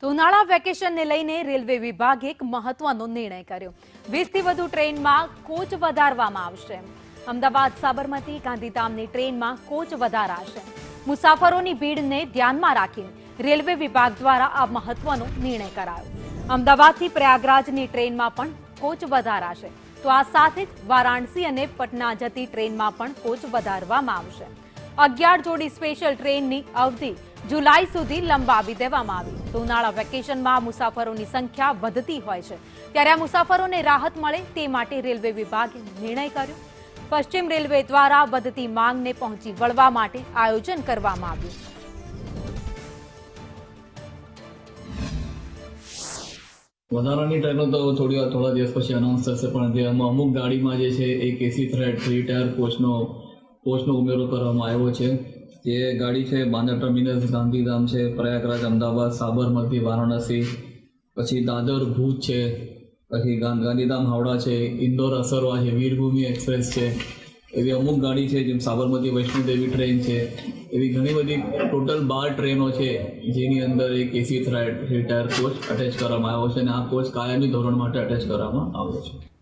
તો ઉનાળા વેકેશનને લઈને રેલવે વિભાગે એક મહત્વનો નિર્ણય કર્યો। 20થી વધુ ટ્રેનમાં કોચ વધારવામાં આવશે। અમદાવાદ સાબરમતી ગાંધીધામની ટ્રેનમાં કોચ વધારાશે। મુસાફરોની ભીડને ધ્યાનમાં રાખીને રેલવે વિભાગ દ્વારા આ મહત્વનો નિર્ણય કરાયો। અમદાવાદથી પ્રયાગરાજની ટ્રેનમાં પણ કોચ વધારાશે। તો આ સાથે જ વારાણસી અને પટના જતી ટ્રેનમાં પણ કોચ વધારવામાં આવશે। 11 જોડી સ્પેશિયલ ટ્રેનની અવધિ જુલાઈ સુધી લંબાવી દેવામાં આવી। તો ઉનાળા વેકેશનમાં મુસાફરોની સંખ્યા વધતી હોય છે, ત્યારે આ મુસાફરોને રાહત મળે તે માટે રેલવે વિભાગે નિર્ણય કર્યો। પશ્ચિમ રેલવે દ્વારા વધતી માંગને પહોંચી વળવા માટે આયોજન કરવામાં આવ્યું। વધારાની ટ્રેનો તો થોડા દિવસ પછી અનાઉન્સ થશે, પણ જે અમુક ગાડીમાં જે છે એક એસી થ્રેડ 3 ટાયર કોચનો ઉમેરો કરવામાં આવ્યો છે। જે ગાડી છે બાંદ્રા ટર્મિનસ ગાંધીધામ છે, પ્રયાગરાજ અમદાવાદ સાબરમતી વારાણસી, પછી દાદર ભુજ છે, પછી ગાંધીધામ હાવડા છે, ઇન્દોર અસરવા છે, વીરભૂમિ એક્સપ્રેસ છે, એવી અમુક ગાડી છે જેમ સાબરમતી વૈષ્ણોદેવી ટ્રેન છે। એવી ઘણી બધી ટોટલ 12 ટ્રેનો છે જેની અંદર એક એસી થ્રેડ 3 ટાયર કોચ અટેચ કરવામાં આવ્યો છે અને આ કોચ કાયમી ધોરણ માટે અટેચ કરવામાં આવ્યો છે।